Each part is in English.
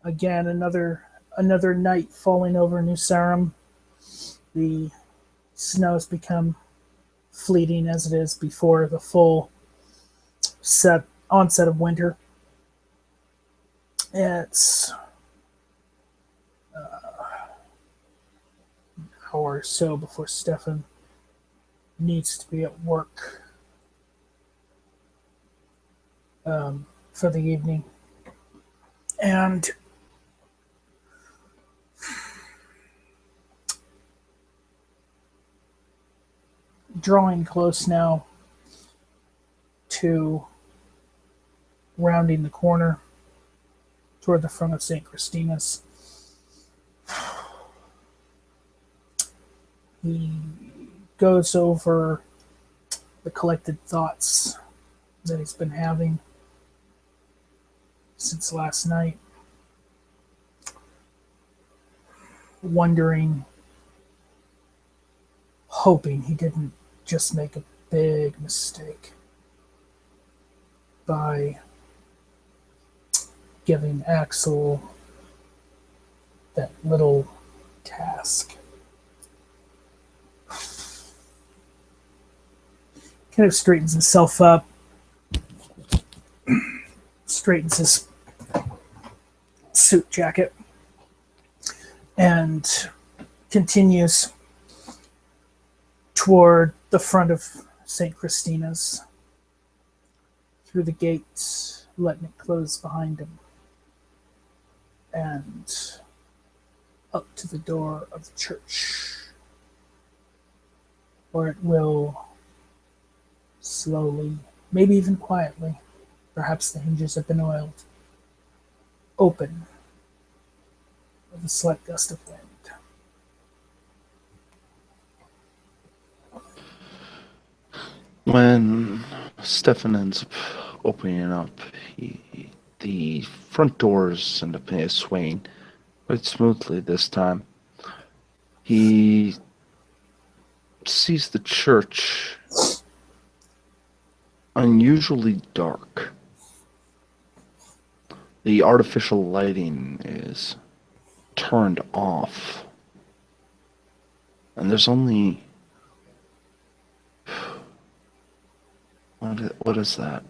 Again, another night falling over New Sarum. The snows become fleeting as it is before the full onset of winter. It's an hour or so before Stefan needs to be at work for the evening. And drawing close now to rounding the corner toward the front of St. Christina's. He goes over the collected thoughts that he's been having since last night, wondering, hoping he didn't just make a big mistake by giving Axel that little task. Kind of straightens himself up, straightens his suit jacket, and continues toward the front of St. Christina's, through the gates, letting it close behind him, and up to the door of the church, where it will slowly, maybe even quietly, perhaps the hinges have been oiled, open with a slight gust of wind. When Stefan ends up opening up, the front doors end up swaying quite smoothly this time. He sees the church unusually dark. The artificial lighting is turned off, and there's only... What is that?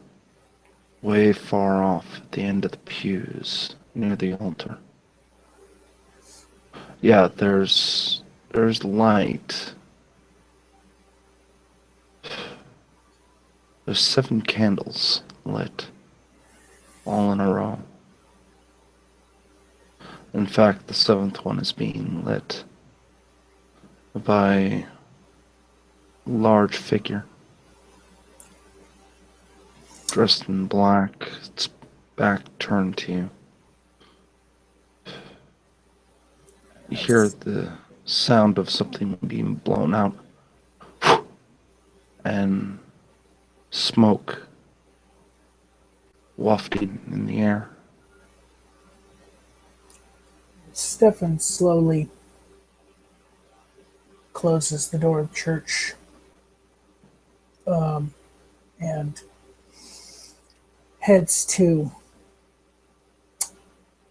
Way far off at the end of the pews, near the altar. Yeah, there's light. There's 7 candles lit, all in a row. In fact, the 7th one is being lit by a large figure, dressed in black, its back turned to you. You hear the sound of something being blown out, and smoke wafting in the air. Stefan slowly closes the door of the church, and heads to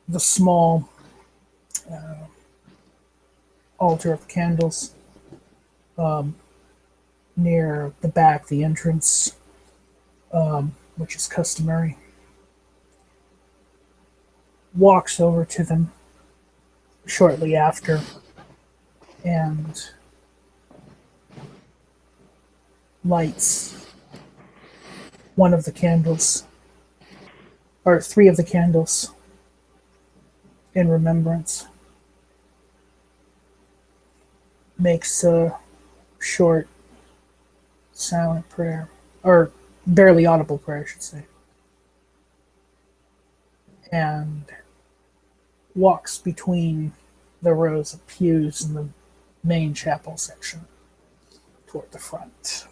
the small altar of candles near the back, the entrance, which is customary. Walks over to them shortly after and lights one of the candles, or 3 of the candles, in remembrance. Makes a short, silent prayer, or barely audible prayer, I should say, and walks between the rows of pews in the main chapel section toward the front.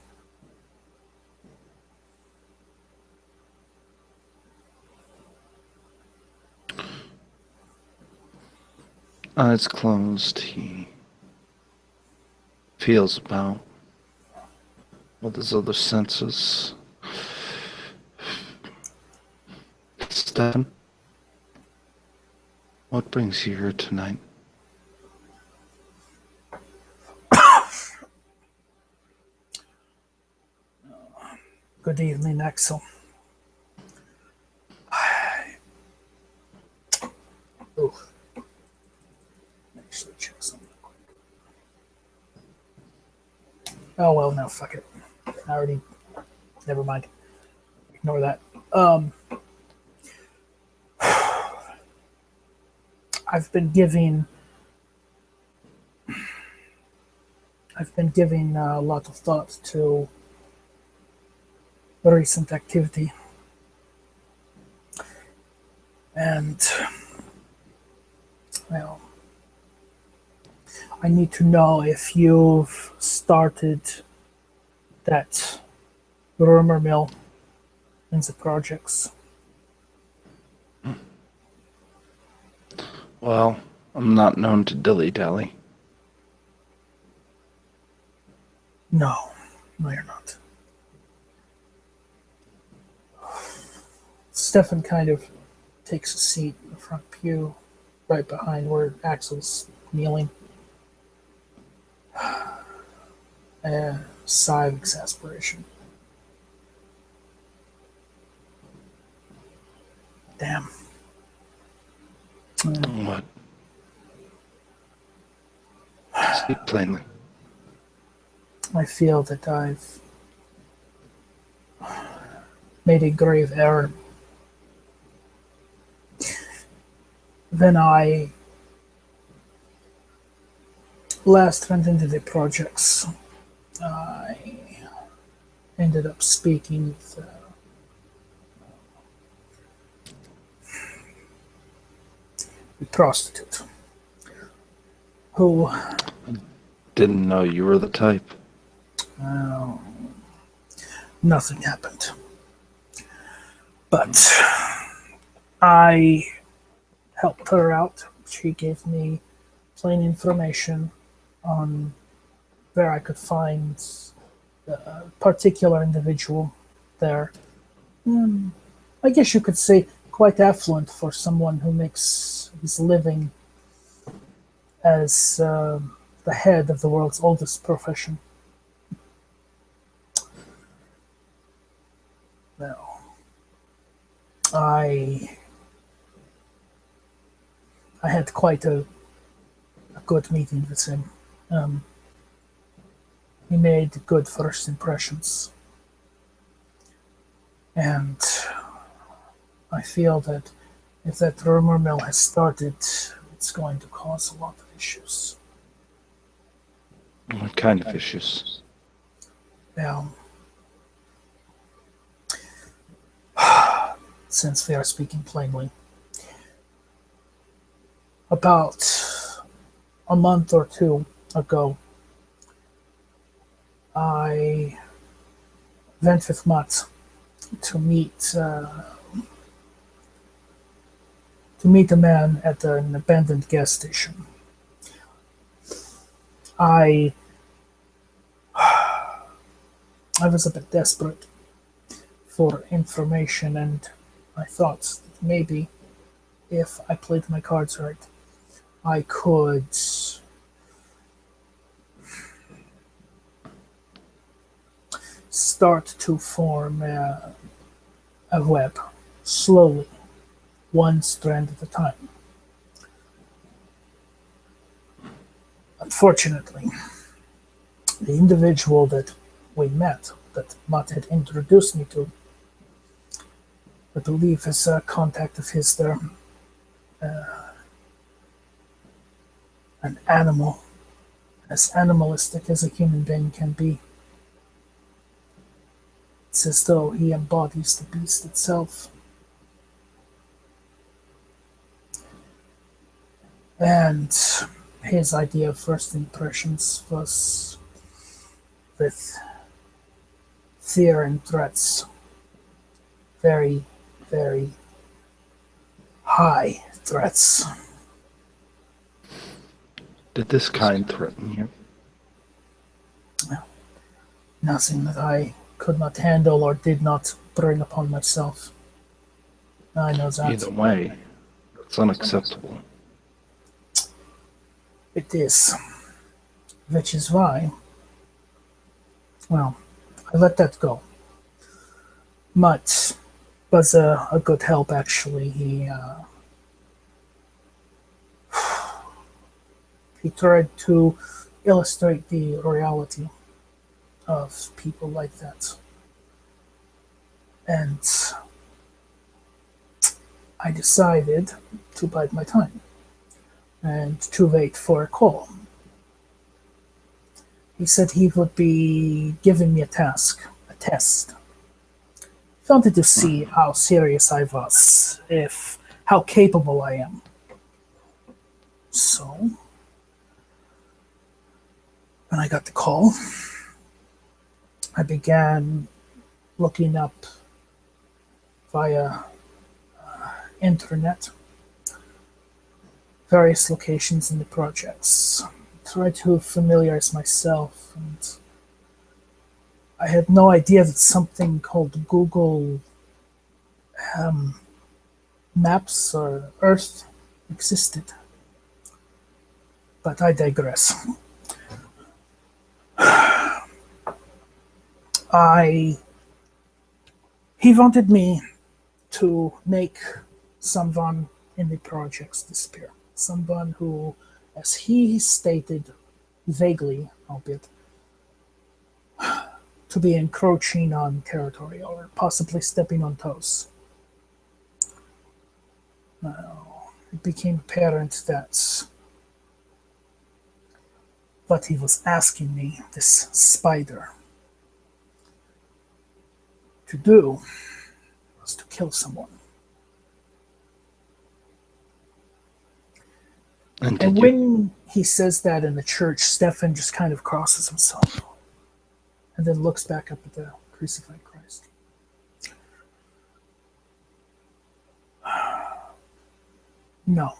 Eyes closed, he feels about with his other senses. Stefan? What brings you here tonight? Good evening, Axel. Oh, actually check something quick. Oh well, no, fuck it. I already. Never mind. Ignore that. I've been giving a lot of thought to recent activity, and well, I need to know if you've started that rumor mill in the projects. Well, I'm not known to dilly-dally. No, you're not. Stefan kind of takes a seat in the front pew, right behind where Axel's kneeling. A sigh of exasperation. Damn. What? Speak plainly. I feel that I've made a grave error. When I last went into the projects, I ended up speaking with a prostitute who Didn't know you were the type. nothing happened. But I helped her out. She gave me plain information on where I could find a particular individual there. I guess you could say quite affluent for someone who makes his living as the head of the world's oldest profession. Well, I had quite a good meeting with him. He made good first impressions, and I feel that if that rumor mill has started, it's going to cause a lot of issues. What kind of issues? Now, since we are speaking plainly, about a month or two ago, I went with Matt to meet a man at an abandoned gas station. I was a bit desperate for information, and I thought that maybe if I played my cards right, I could start to form a web slowly, one strand at a time. Unfortunately, the individual that we met, that Matt had introduced me to, I believe is a contact of his there, an animal, as animalistic as a human being can be. It's as though he embodies the beast itself. And his idea of first impressions was with fear and threats. Very, very high threats. Did this kind threaten you? Nothing that I could not handle or did not bring upon myself. I know that. Either way, it's unacceptable. It is, which is why, well, I let that go. Mutt was a good help, actually. He tried to illustrate the reality of people like that. And I decided to bide my time and to wait for a call. He said he would be giving me a task, a test. He wanted to see how serious I was, if how capable I am. So, when I got the call, I began looking up via internet various locations in the projects. Try to familiarize myself, and I had no idea that something called Google Maps or Earth existed. But I digress. He wanted me to make someone in the projects disappear. Someone who, as he stated vaguely, albeit, to be encroaching on territory or possibly stepping on toes. It became apparent that what he was asking me, this spider, to do was to kill someone. And when he says that in the church, Stefan just kind of crosses himself and then looks back up at the crucified Christ. No.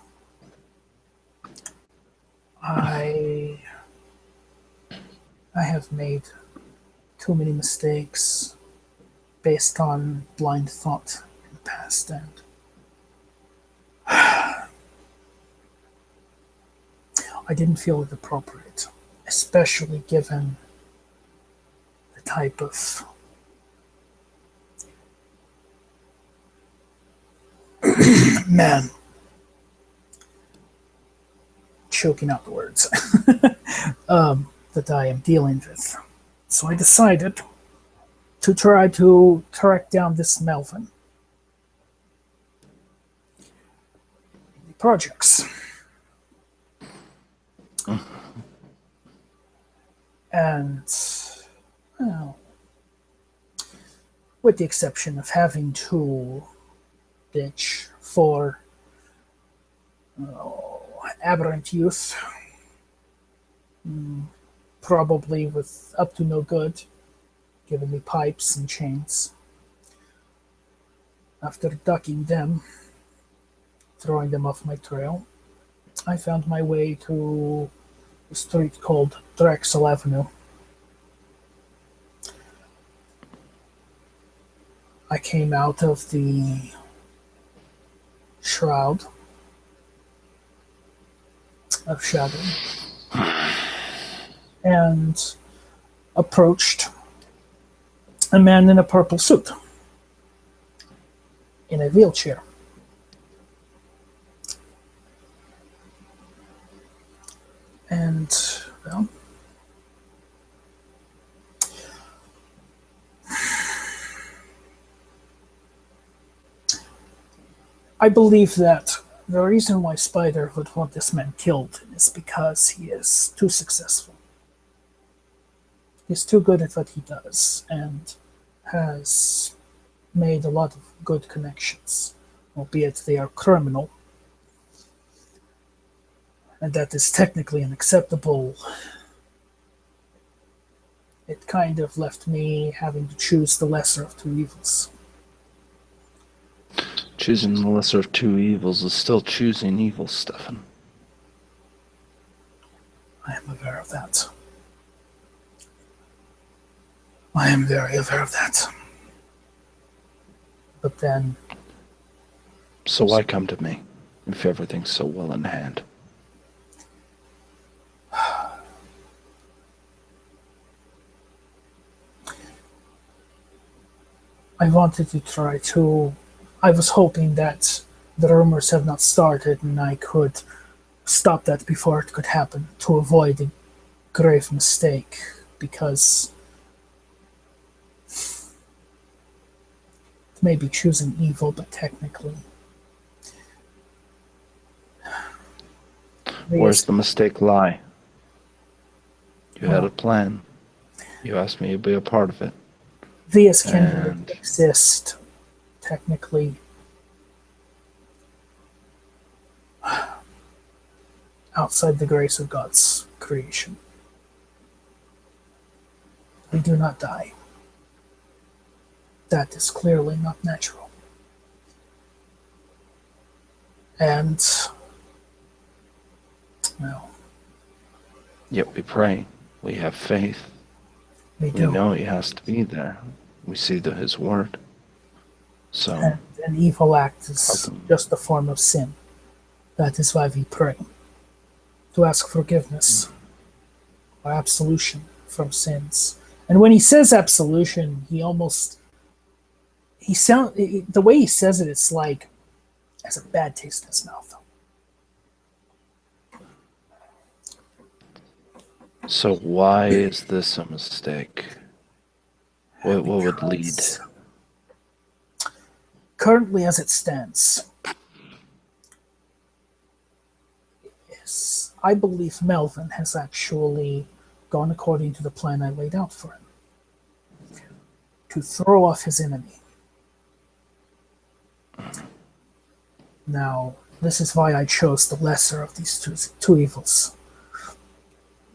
I have made too many mistakes based on blind thought in the past, and I didn't feel it appropriate, especially given the type of man, choking out the words, that I am dealing with. So I decided to try to track down this Melvin. The projects. And, well, with the exception of having to ditch for aberrant youth, probably with up to no good, giving me pipes and chains. After ducking them, throwing them off my trail, I found my way to a street called Drexel Avenue. I came out of the shroud of shadow and approached a man in a purple suit in a wheelchair. And, well, I believe that the reason why Spider would want this man killed is because he is too successful. He's too good at what he does and has made a lot of good connections, albeit they are criminal. And that is technically unacceptable. It kind of left me having to choose the lesser of two evils. Choosing the lesser of two evils is still choosing evil, Stefan. I am aware of that. I am very aware of that. But then... So why come to me, if everything's so well in hand? I wanted to try to. I was hoping that the rumors have not started and I could stop that before it could happen to avoid a grave mistake because it may be choosing evil, but technically. Where's the mistake lie? You had a plan. You asked me to be a part of it. Vias can exist, technically. Outside the grace of God's creation. We do not die. That is clearly not natural. And, well... Yet we pray. We have faith. We do. We know he has to be there. We see his word. So... And an evil act is just a form of sin. That is why we pray. To ask forgiveness. Or absolution from sins. And when he says absolution, he almost... the way he says it, it's like has a bad taste in his mouth. So why is this a mistake? What would lead? Currently, as it stands, I believe Melvin has actually gone according to the plan I laid out for him. To throw off his enemy. Now, this is why I chose the lesser of these two evils.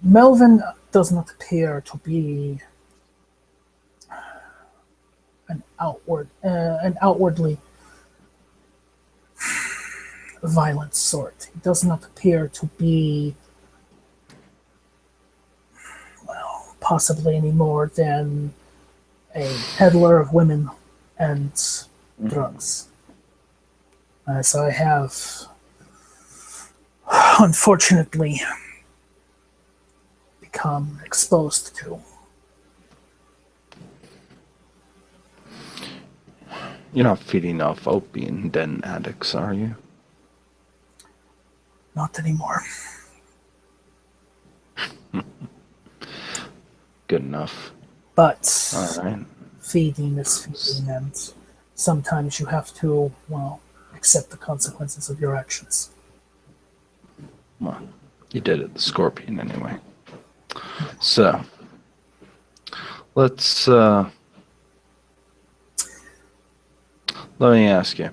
Melvin does not appear to be an outwardly violent sort. He does not appear to be, well, possibly any more than a peddler of women and drugs. As I have, unfortunately, become exposed to. You're not feeding off opium den addicts, are you? Not anymore. Good enough. But all right. Feeding is feeding, and sometimes you have to, well, accept the consequences of your actions. Well, you did it, the scorpion, anyway. So, let's, let me ask you.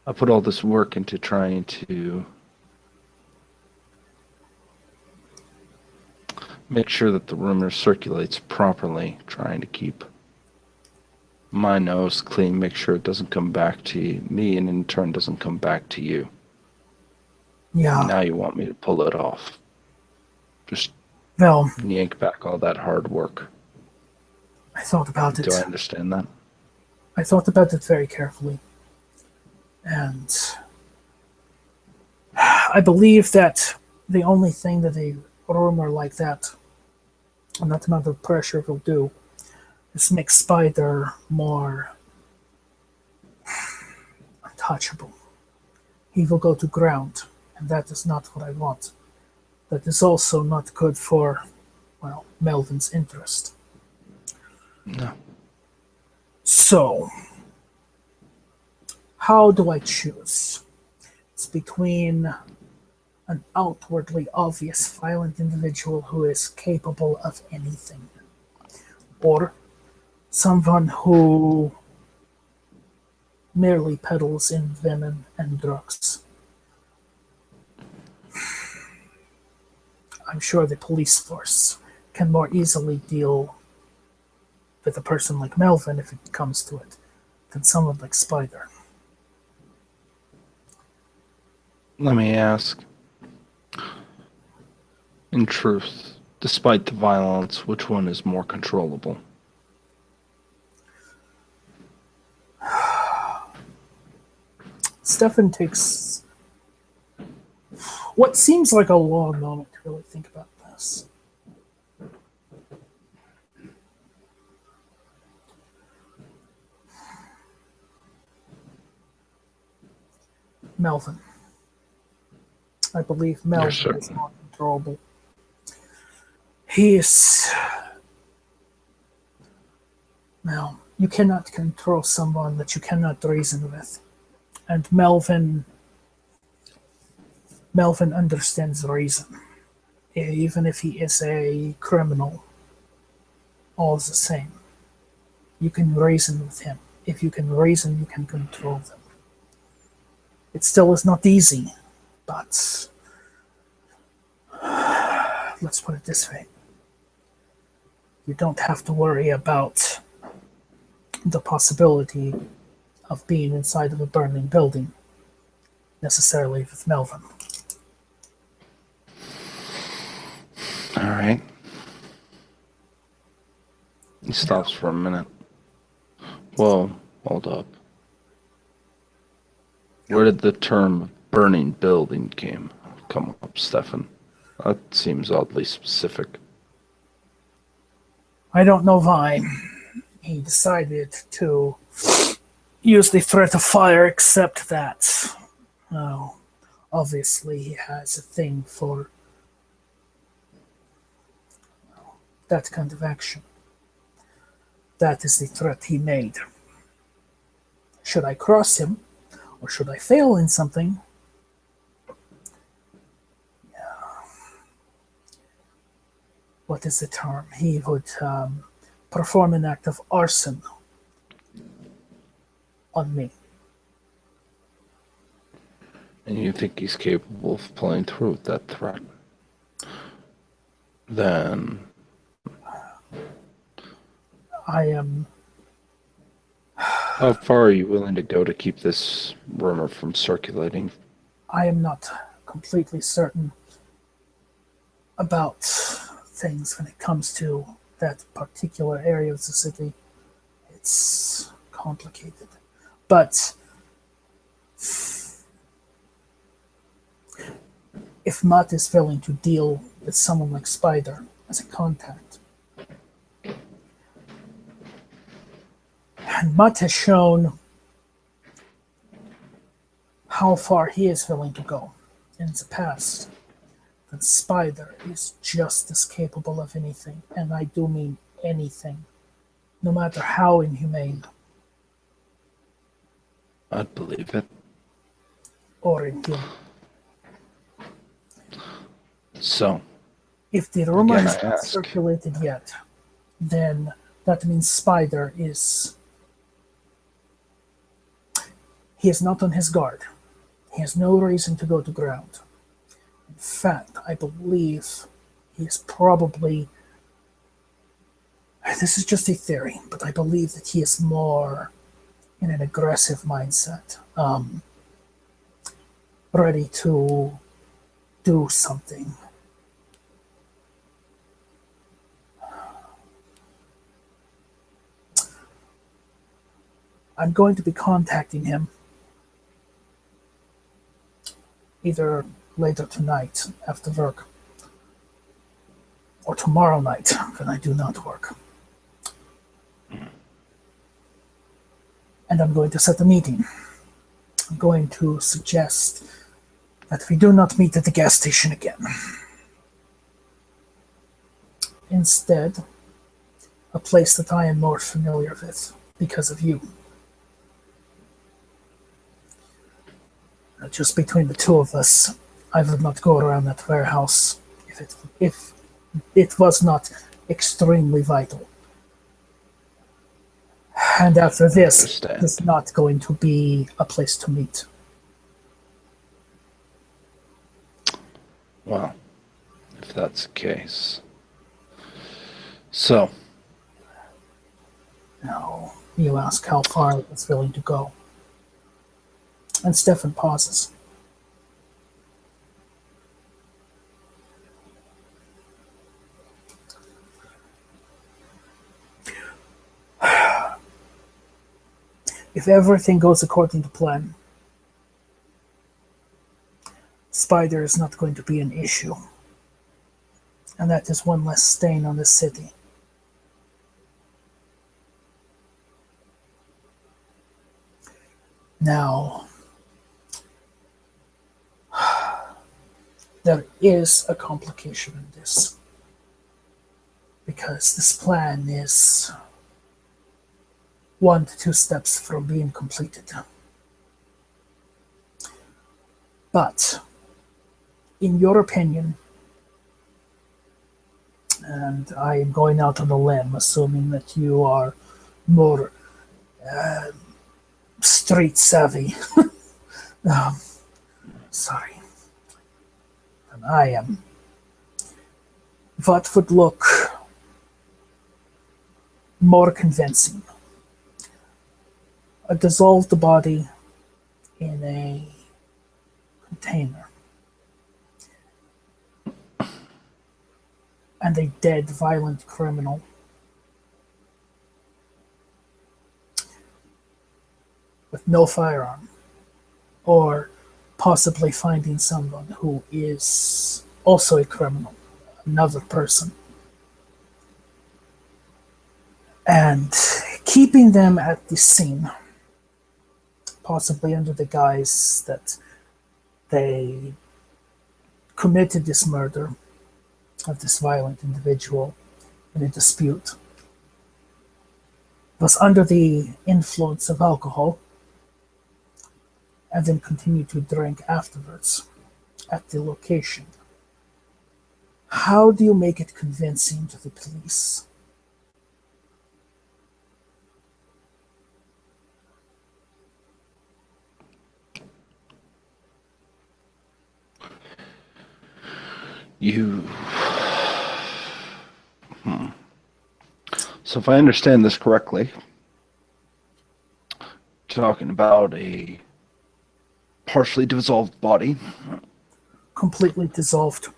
I put all this work into trying to make sure that the rumor circulates properly, trying to keep my nose clean, make sure it doesn't come back to me, and in turn doesn't come back to you. Yeah. Now you want me to pull it off. Just yank back all that hard work. I thought about it. Do I understand that? I thought about it very carefully. And I believe that the only thing that a rumor like that, and that amount of pressure will do, is make Spider more untouchable. He will go to ground, and that is not what I want. That is also not good for, well, Melvin's interest. No. So, how do I choose? It's between an outwardly obvious violent individual who is capable of anything, or someone who merely peddles in venom and drugs. I'm sure the police force can more easily deal with a person like Melvin, if it comes to it, than someone like Spider. Let me ask, in truth, despite the violence, which one is more controllable? Stefan takes what seems like a long moment to really think about this. Melvin. I believe You're Melvin is certain? more controllable. He is... Now, you cannot control someone that you cannot reason with. And Melvin understands reason. Even if he is a criminal, all is the same. You can reason with him. If you can reason, you can control them. It still is not easy, but let's put it this way. You don't have to worry about the possibility of being inside of a burning building necessarily with Melvin. All right. He stops for a minute. Whoa, hold up. Where did the term burning building come up, Stefan? That seems oddly specific. I don't know why he decided to use the threat of fire, except that, oh, obviously he has a thing for that kind of action. That is the threat he made. Should I cross him, or should I fail in something? What is the term? He would perform an act of arson on me. And you think he's capable of playing through with that threat? Then I am... how far are you willing to go to keep this rumor from circulating? I am not completely certain about things when it comes to that particular area of the city. It's complicated. But if Mutt is willing to deal with someone like Spider as a contact, and Mutt has shown how far he is willing to go in the past, then Spider is just as capable of anything, and I do mean anything, no matter how inhumane I'd believe it. or inhuman. So, If the rumor again, is I not ask. circulated yet, then that means Spider is... He is not on his guard. He has no reason to go to ground. In fact, I believe he is probably... This is just a theory, but I believe that he is more in an aggressive mindset, ready to do something. I'm going to be contacting him either later tonight after work or tomorrow night when I do not work. And I'm going to set a meeting. I'm going to suggest that we do not meet at the gas station again. Instead, a place that I am more familiar with because of you. Just between the two of us, I would not go around that warehouse if it was not extremely vital. And after this, it's not going to be a place to meet. Well, if that's the case. So. Now, you ask how far I was willing to go. And Stefan pauses. If everything goes according to plan, Spider is not going to be an issue. And that is one less stain on the city. Now, there is a complication in this, because this plan is 1 to 2 steps from being completed. But, in your opinion, and I am going out on a limb, assuming that you are more street savvy, um, sorry, than I am, what would look more convincing? A dissolved body in a container, and a dead violent criminal, with no firearm, or possibly finding someone who is also a criminal, another person, and keeping them at the scene, possibly under the guise that they committed this murder of this violent individual in a dispute, was under the influence of alcohol, and then continued to drink afterwards at the location. How do you make it convincing to the police? So if I understand this correctly, talking about a partially dissolved body Completely dissolved.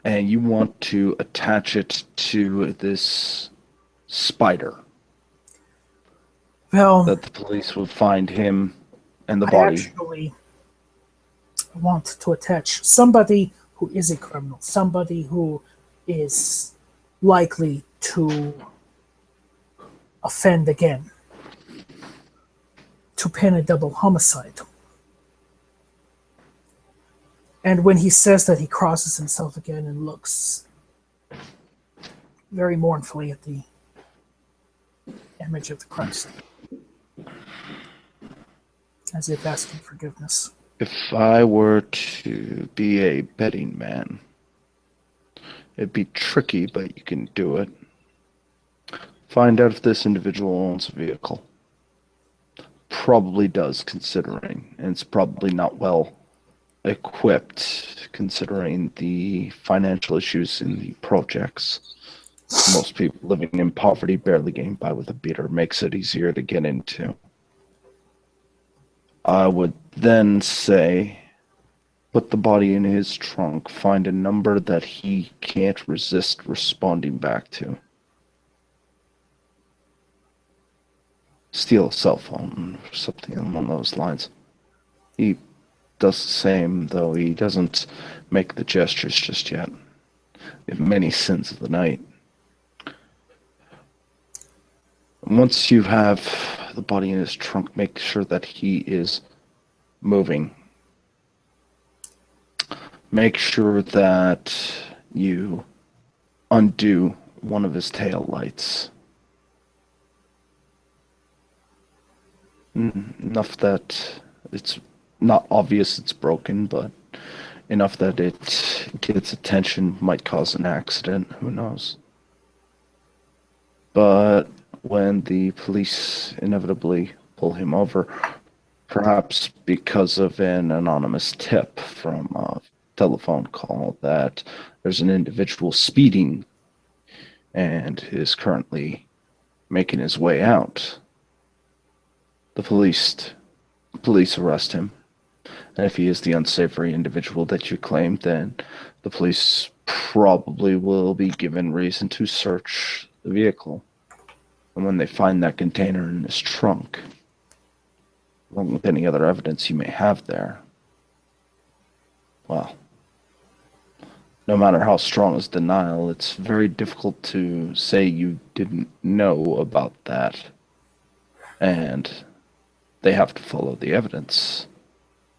and you want to attach it to this spider. Well, that the police will find him and the I body. actually want to attach somebody who is a criminal, somebody who is likely to offend again, to pin a double homicide. And when he says that, he crosses himself again and looks very mournfully at the image of the Christ, as if asking forgiveness. If I were to be a betting man, it'd be tricky, but you can do it. Find out if this individual owns a vehicle. Probably does, considering, and it's probably not well equipped, considering the financial issues in the projects. Most people living in poverty barely getting by with a beater makes it easier to get into. I would then say, put the body in his trunk, find a number that he can't resist responding back to. Steal a cell phone or something along those lines. He does the same, though he doesn't make the gestures just yet. We have many sins of the night. Once you have the body in his trunk, make sure that he is moving. Make sure that you undo one of his tail lights. Enough that it's not obvious it's broken, but enough that it gets attention, might cause an accident, who knows. But when the police inevitably pull him over, perhaps because of an anonymous tip from a telephone call that there's an individual speeding and is currently making his way out, the police arrest him. And if he is the unsavory individual that you claim, then the police probably will be given reason to search the vehicle. And when they find that container in his trunk, along with any other evidence you may have there, well, no matter how strong his denial, it's very difficult to say you didn't know about that. And they have to follow the evidence.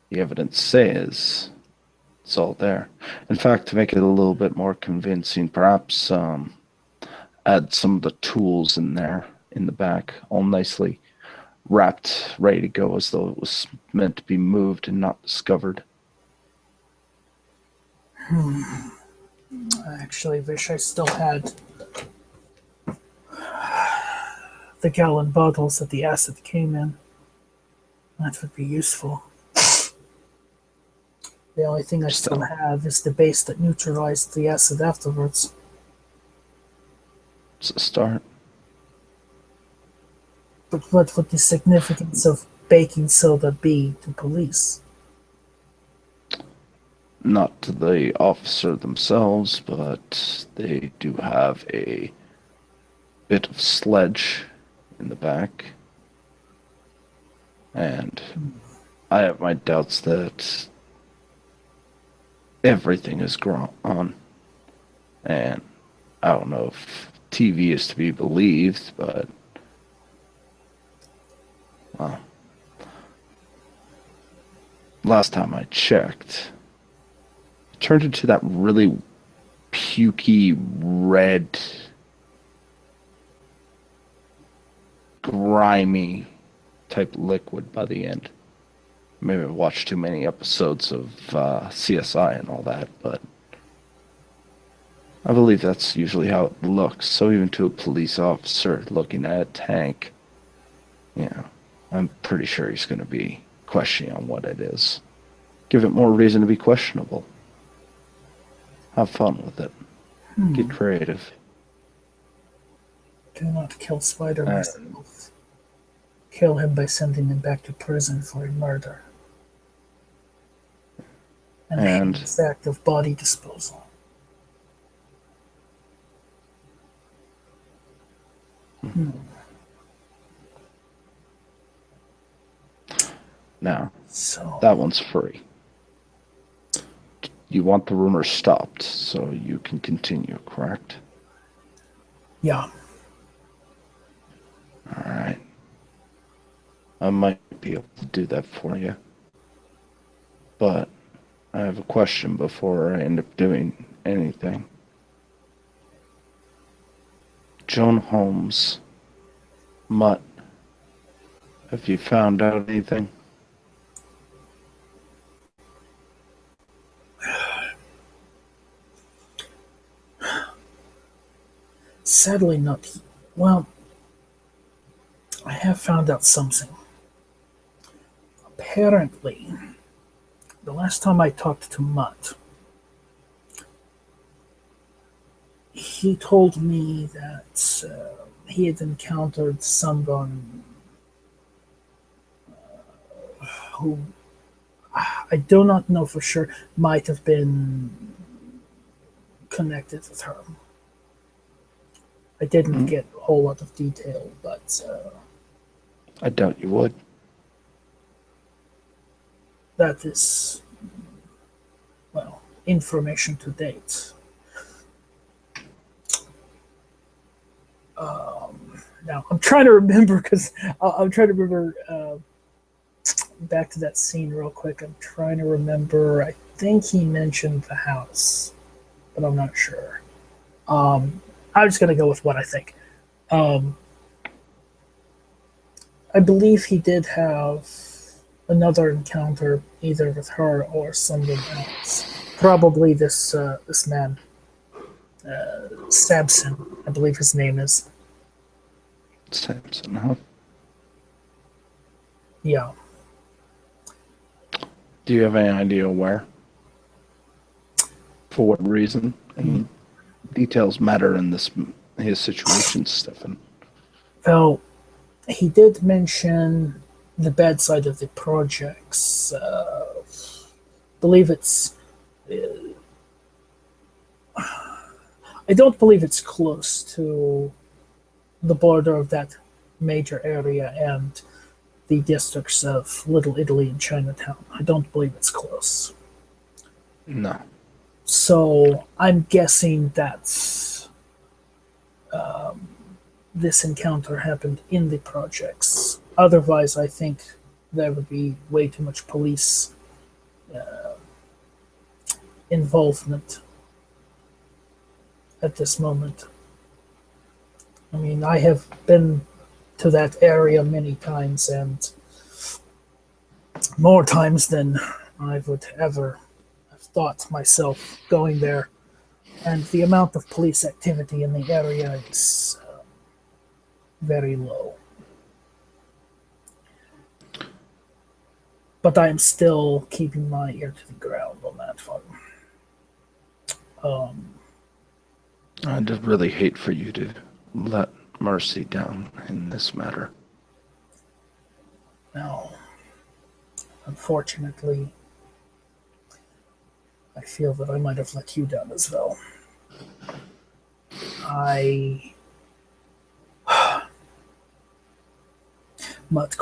the evidence says it's all there. In fact, to make it a little bit more convincing, perhaps add some of the tools in there in the back, all nicely wrapped, ready to go as though it was meant to be moved and not discovered. I actually wish I still had the gallon bottles that the acid came in. That would be useful. The only thing I still have is the base that neutralized the acid afterwards. It's a start. But what would the significance of baking soda be to police? Not to the officer themselves, but they do have a bit of sledge in the back. And I have my doubts that everything is gone. And I don't know if TV is to be believed, but well, last time I checked, it turned into that really pukey red, grimy type liquid by the end. Maybe I've watched too many episodes of CSI and all that, but I believe that's usually how it looks. So even to a police officer looking at a tank, I'm pretty sure he's going to be questioning on what it is. Give it more reason to be questionable. Have fun with it. Get creative. Do not kill Spider myself. Kill him by sending him back to prison for a murder. And his act of body disposal. Now, that one's free. You want the rumor stopped so you can continue, correct? Yeah. All right. I might be able to do that for you. But I have a question before I end up doing anything. Joan Holmes, Mutt, have you found out anything? Sadly not. Well, I have found out something. Apparently, the last time I talked to Mutt, he told me that he had encountered someone who I do not know for sure might have been connected with her. I didn't get a whole lot of detail, but I doubt you would. That is, well, information to date. Now, I'm trying to remember, because I'm trying to remember back to that scene real quick. I'm trying to remember, I think he mentioned the house, but I'm not sure. I'm just going to go with what I think. I believe he did have another encounter either with her or someone else. Probably this man, Samson, I believe his name is. Samson, huh? Yeah. Do you have any idea where? For what reason? Any details matter in his situation, Stefan? Well, he did mention the bad side of the projects. Believe it's. I don't believe it's close to the border of that major area and the districts of Little Italy and Chinatown. I don't believe it's close. No. So I'm guessing that this encounter happened in the projects. Otherwise, I think there would be way too much police involvement at this moment. I mean, I have been to that area many times, and more times than I would ever have thought myself going there. And the amount of police activity in the area is very low. But I am still keeping my ear to the ground on that one. I'd really hate for you to let Mercy down in this matter. Now, unfortunately, I feel that I might have let you down as well. Mutt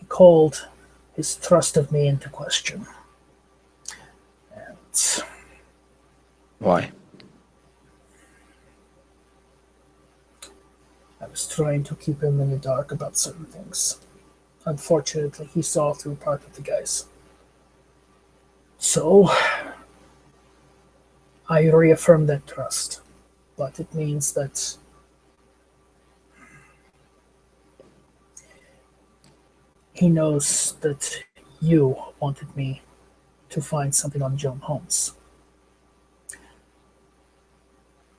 called his trust of me into question. And Why? I was trying to keep him in the dark about certain things. Unfortunately, he saw through part of the guys. So, I reaffirmed that trust. But it means that he knows that you wanted me to find something on Joan Holmes.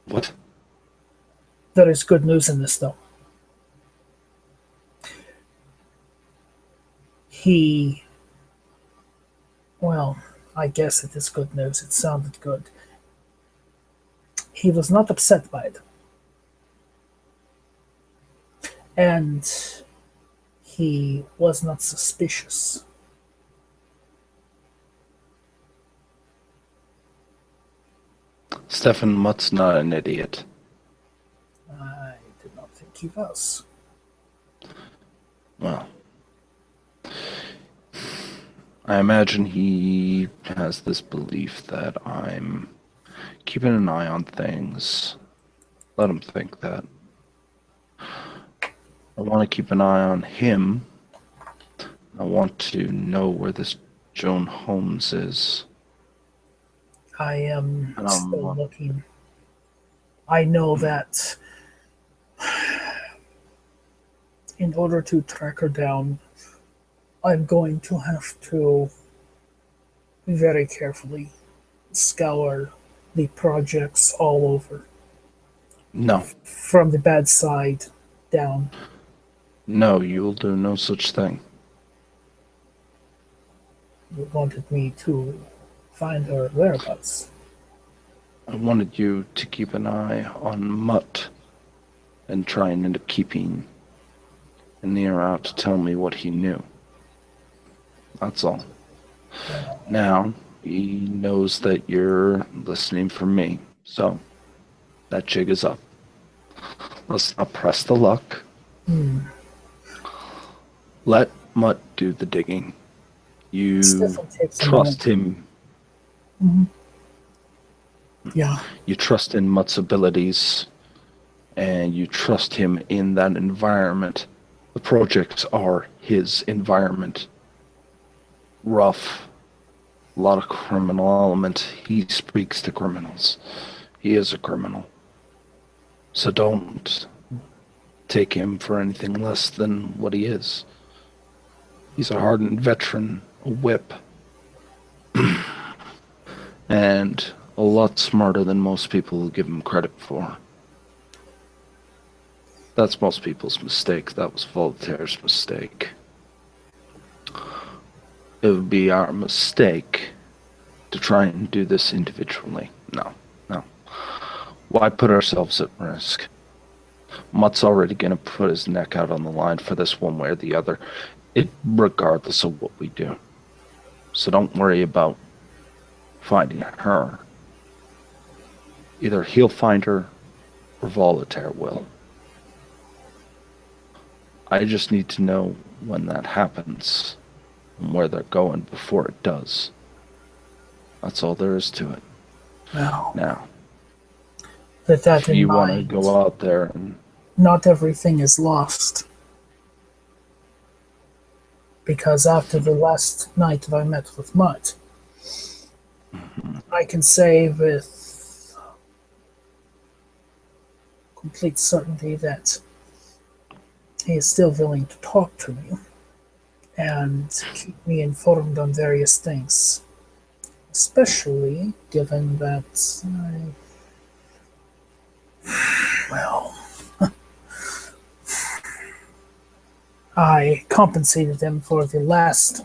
What? There is good news in this, though. Well, I guess it is good news. It sounded good. He was not upset by it. And he was not suspicious. Stefan Mutt's not an idiot. I did not think he was. Well, I imagine he has this belief that I'm keeping an eye on things. Let him think that. I want to keep an eye on him. I want to know where this Joan Holmes is. I am still looking. I know that in order to track her down, I'm going to have to very carefully scour the projects all over. No. From the bad side down. No, you will do no such thing. You wanted me to find her whereabouts. I wanted you to keep an eye on Mutt and try and end up keeping an ear out to tell me what he knew. That's all. Now, he knows that you're listening for me, so that jig is up. Let's not press the luck. Let Mutt do the digging. You trust him. Mm-hmm. Yeah. You trust in Mutt's abilities, and you trust him in that environment. The projects are his environment. Rough, a lot of criminal element. He speaks to criminals. He is a criminal. So don't take him for anything less than what he is. He's a hardened veteran, a whip, and a lot smarter than most people will give him credit for. That's most people's mistake. That was Voltaire's mistake. It would be our mistake to try and do this individually. No. Why put ourselves at risk? Mutt's already going to put his neck out on the line for this one way or the other, regardless of what we do. So don't worry about finding her. Either he'll find her or Voltaire will. I just need to know when that happens and where they're going before it does. That's all there is to it. Now, with that if in you want mind, to go out there and... Not everything is lost. Because after the last night that I met with Mutt, I can say with complete certainty that he is still willing to talk to me and keep me informed on various things, especially given that well, I compensated him for the last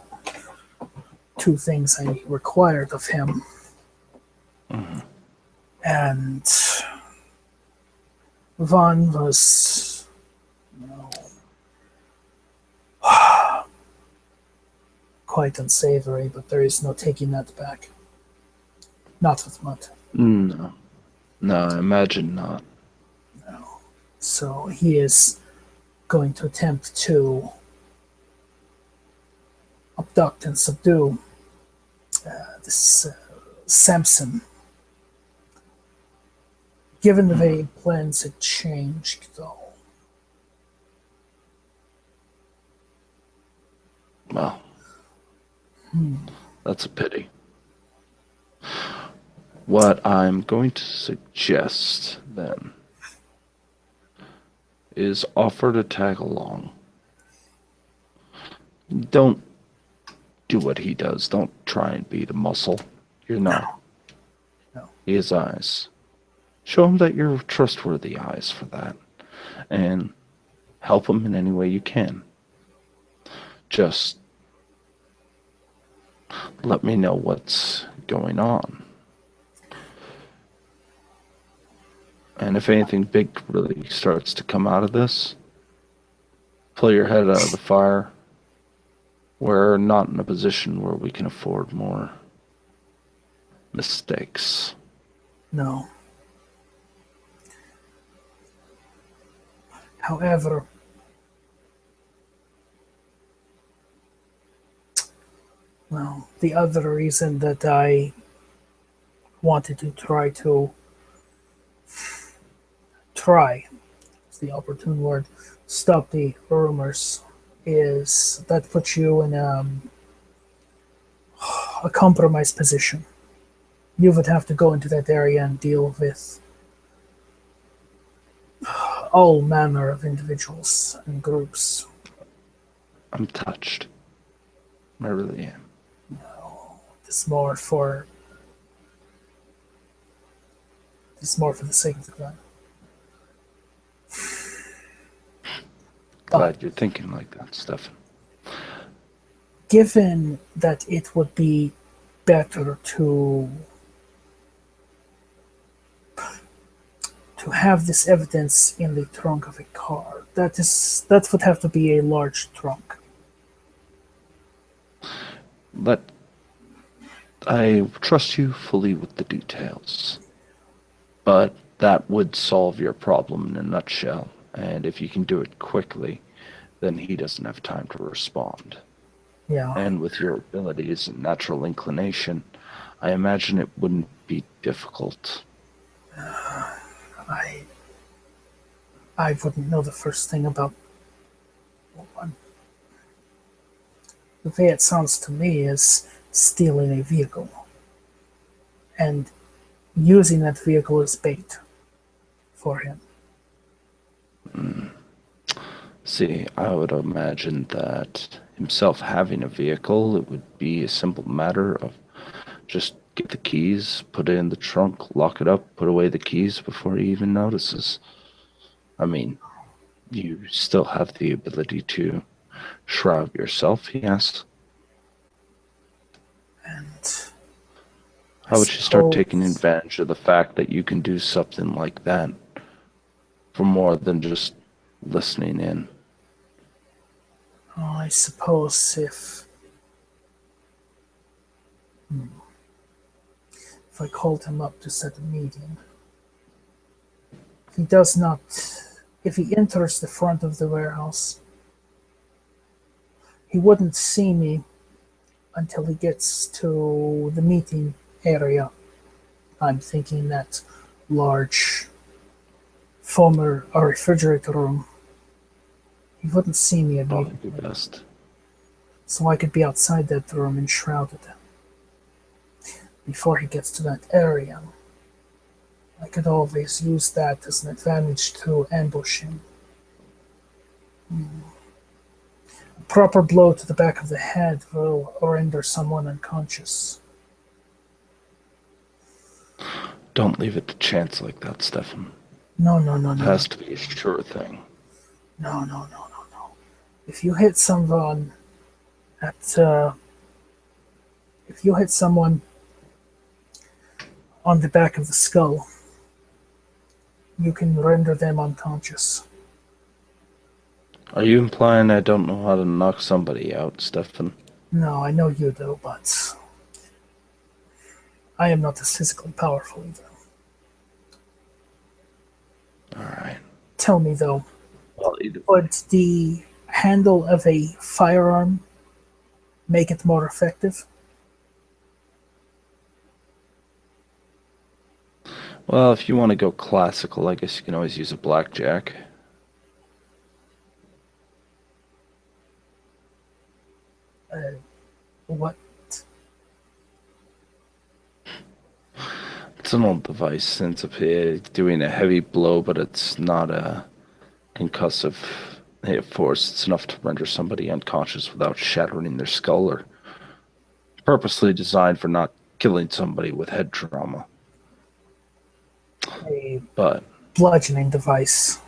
two things I required of him. And one was, quite unsavory, but there is no taking that back. Not with mud. No. No, I imagine not. So he is going to attempt to abduct and subdue this Samson. Given the way plans had changed, though. Well, that's a pity. What I'm going to suggest, then, is offer to tag along. Don't do what he does. Don't try and be the muscle. You're not. No. He has eyes. Show him that you're trustworthy eyes for that. And help him in any way you can. Just let me know what's going on. And if anything big really starts to come out of this, pull your head out of the fire. We're not in a position where we can afford more mistakes. No. However, well, the other reason that I wanted to try is the opportune word, stop the rumors, is that puts you in a compromised position. You would have to go into that area and deal with all manner of individuals and groups. I'm touched. I really am. It's more for the sake of the crime. Glad you're thinking like that, Stefan. Given that it would be better to have this evidence in the trunk of a car, that would have to be a large trunk. I trust you fully with the details, but that would solve your problem in a nutshell. And if you can do it quickly, then he doesn't have time to respond. Yeah. And with your abilities and natural inclination, I imagine it wouldn't be difficult. I wouldn't know the first thing about one. The way it sounds to me is stealing a vehicle and using that vehicle as bait for him. See, I would imagine that himself having a vehicle, it would be a simple matter of just get the keys, put it in the trunk, lock it up, put away the keys before he even notices. I mean, you still have the ability to shroud yourself, yes. And how would you start taking advantage of the fact that you can do something like that for more than just listening in? Oh, I suppose if I called him up to set a meeting, if he enters the front of the warehouse, he wouldn't see me until he gets to the meeting area. I'm thinking that large former refrigerator room. He wouldn't see me Probably immediately. be best. So I could be outside that room enshrouded. before he gets to that area. I could always use that as an advantage to ambush him. A proper blow to the back of the head will render someone unconscious. Don't leave it to chance like that, Stefan. No. It has to be a sure thing. No. If you hit someone if you hit someone on the back of the skull, you can render them unconscious. Are you implying I don't know how to knock somebody out, Stefan? No, I know you do, but I am not as physically powerful either. Alright. Tell me though, Well, would the handle of a firearm make it more effective? well, if you want to go classical, I guess you can always use a blackjack. What? It's an old device since it's doing a heavy blow, but it's not a concussive force. It's enough to render somebody unconscious without shattering their skull, or purposely designed for not killing somebody with head trauma. A But bludgeoning device.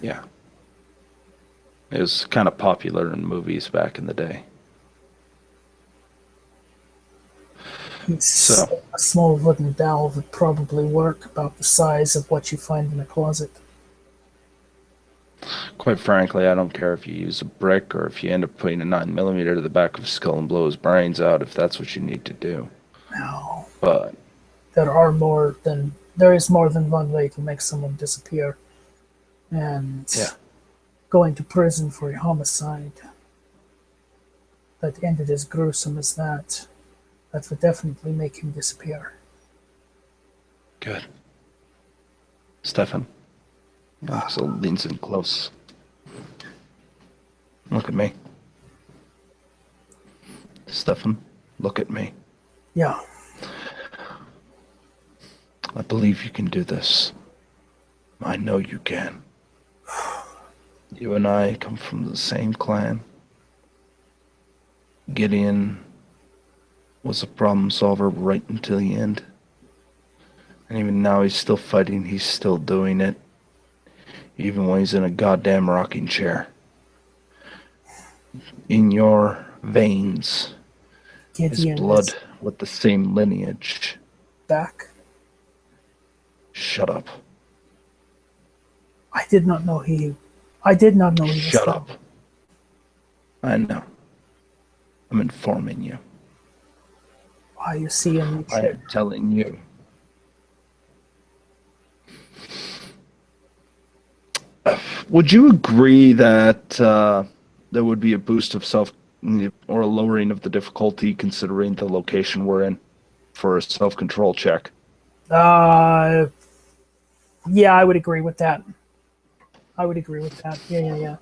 yeah, it was kind of popular in movies back in the day. So A small wooden dowel would probably work, about the size of what you find in a closet. quite frankly, I don't care if you use a brick or if you end up putting a 9mm to the back of his skull and blow his brains out, if that's what you need to do. No, But there is more than one way to make someone disappear, and yeah, going to prison for a homicide that ended as gruesome as that would definitely make him disappear. good. Stefan. Axel leans in close. Look at me. Stefan, look at me. Yeah, I believe you can do this. I know you can. You and I come from the same clan. Gideon was a problem solver right until the end. And even now he's still fighting, he's still doing it. Even when he's in a goddamn rocking chair. In your veins Gideon is blood is with the same lineage. back. Shut up. I did not know he was Shut back. up. I know. I'm informing you. Why you see him? I am telling you. Would you agree that there would be a boost of self or a lowering of the difficulty considering the location we're in for a self-control check? Yeah, I would agree with that. Yeah.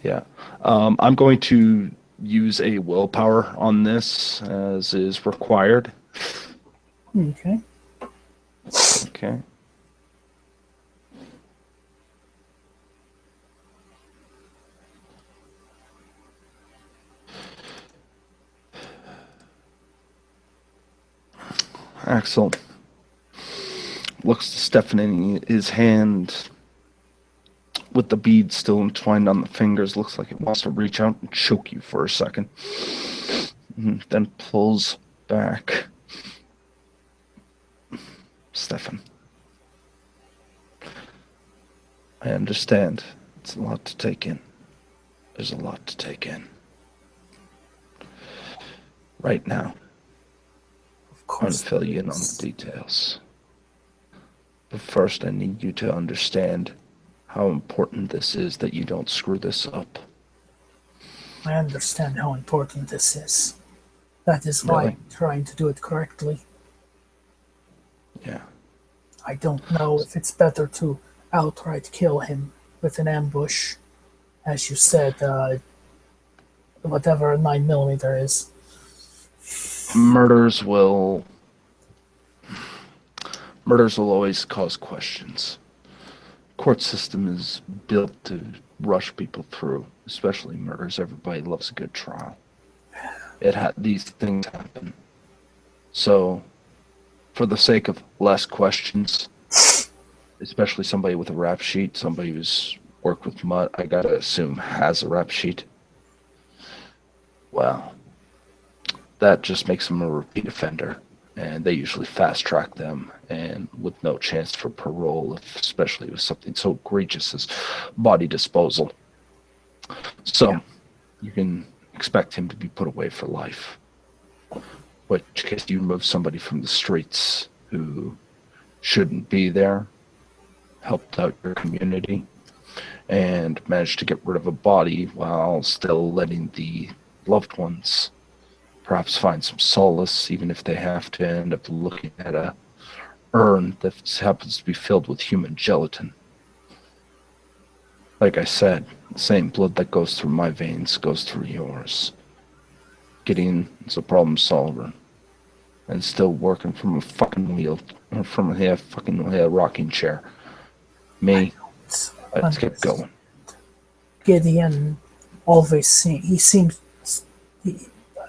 Yeah. I'm going to use a willpower on this as is required. Okay. Okay. Axel looks to Stephanie, his hand with the bead still entwined on the fingers, looks like it wants to reach out and choke you for a second. Then pulls back. Stefan, I understand. It's a lot to take in. There's a lot to take in. Right now, Of I'm going course. to fill you in on the details. But first, I need you to understand how important this is that you don't screw this up. I understand how important this is. That is why Really? I'm trying to do it correctly. Yeah. I don't know if it's better to outright kill him with an ambush, as you said, whatever a 9mm is. Murders will always cause questions. Court system is built to rush people through, especially murders. Everybody loves a good trial. These things happen. So, for the sake of less questions, especially somebody with a rap sheet, somebody who's worked with mud, I gotta assume has a rap sheet. Well, that just makes them a repeat offender, and they usually fast track them, and with no chance for parole, especially with something so egregious as body disposal. So, you can expect him to be put away for life. Which case you remove somebody from the streets who shouldn't be there, helped out your community, and managed to get rid of a body while still letting the loved ones perhaps find some solace, even if they have to end up looking at a urn that happens to be filled with human gelatin. Like I said, the same blood that goes through my veins goes through yours. Gideon is a problem solver, and still working from a fucking wheel, or from a fucking rocking chair. Me, let's get going. Gideon always seems.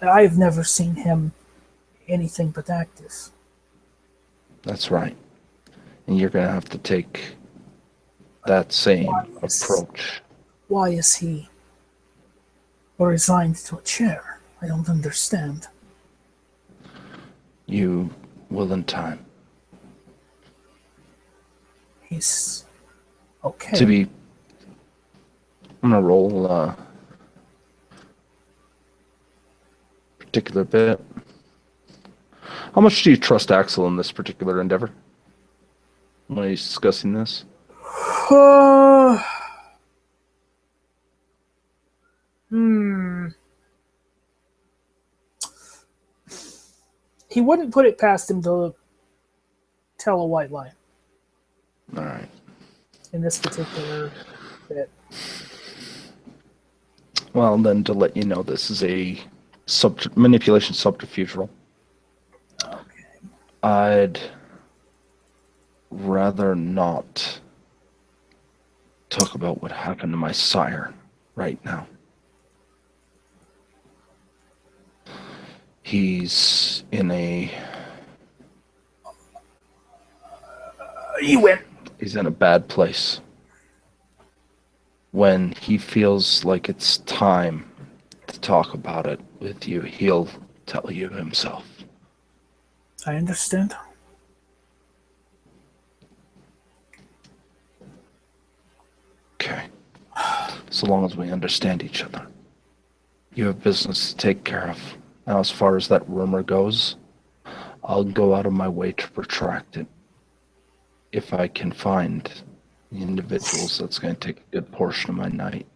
I've never seen him anything but active. That's right. And you're going to have to take that same approach. Why is he resigned to a chair? I don't understand. You will in time. He's okay. I'm going to roll particular bit. How much do you trust Axel in this particular endeavor when he's discussing this? He wouldn't put it past him to tell a white lie. All right. In this particular bit. Well, then to let you know, this is a manipulation subterfuge roll. Okay. I'd rather not talk about what happened to my sire right now. He's in a... You win. He's in a bad place. When he feels like it's time to talk about it with you, he'll tell you himself. I understand. Okay. So long as we understand each other. You have business to take care of. Now, as far as that rumor goes, I'll go out of my way to retract it. If I can find the individuals, that's going to take a good portion of my night.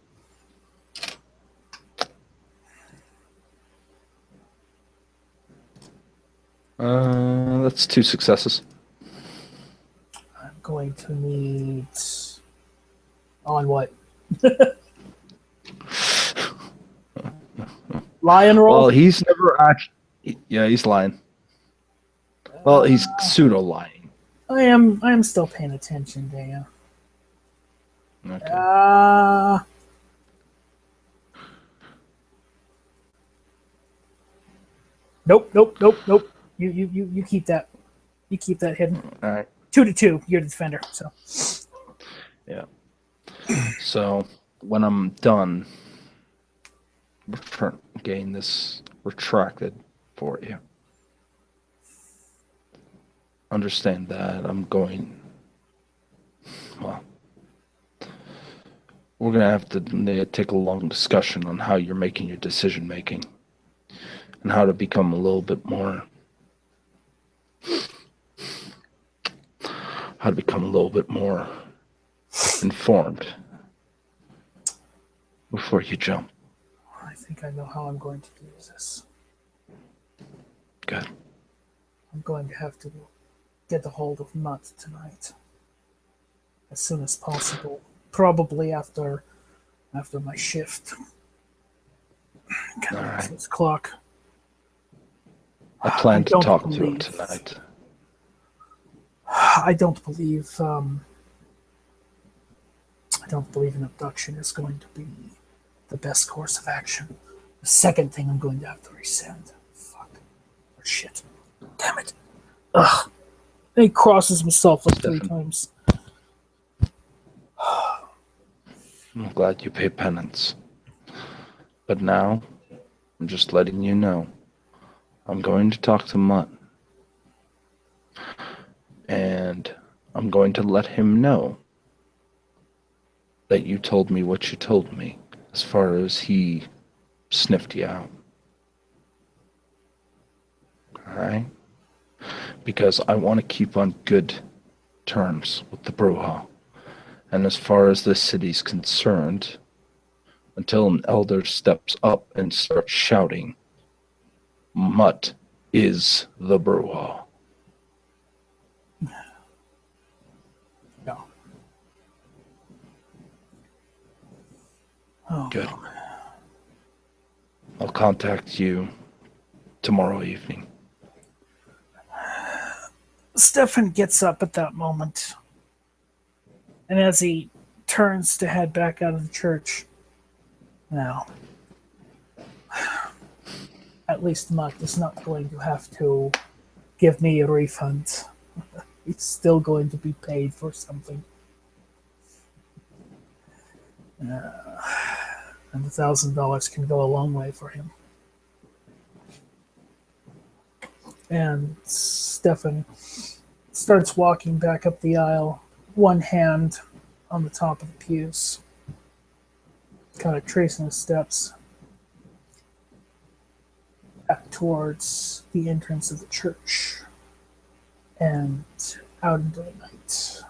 That's 2 successes. I'm going to need... On what? Lion roll? Well, he's never actually... Yeah, he's lying. Well, he's pseudo-lying. I am still paying attention, Dan. Okay. Nope. You keep that. You keep that hidden. All right. 2-2. You're the defender, so. Yeah. So when I'm done, gain this retracted for you. Understand that I'm going. Well, we're gonna have to take a long discussion on how you're making your decision making, and how to become a little bit more. How to become a little bit more informed before you jump. I think I know how I'm going to do this. Good. I'm going to have to get a hold of Mutt tonight. As soon as possible. Probably after my shift. All right. This clock. I plan to don't talk to him believe- tonight. I don't believe an abduction is going to be the best course of action. The second thing I'm going to have to resend. Fuck. Or shit. Damn it. Ugh. And he crosses himself like 3 times. I'm glad you pay penance. But now, I'm just letting you know, I'm going to talk to Mutt. And I'm going to let him know that you told me what you told me, as far as he sniffed you out. Alright? Because I want to keep on good terms with the Bruja. And as far as this city's concerned, until an elder steps up and starts shouting, Mutt is the Bruja. Yeah. Oh, Good. no. I'll contact you tomorrow evening. Stefan gets up at that moment. And as he turns to head back out of the church, now, at least Mutt is not going to have to give me a refund. He's still going to be paid for something. And $1,000 can go a long way for him. And Stefan starts walking back up the aisle, one hand on the top of the pews, kind of tracing his steps back towards the entrance of the church and out into the night.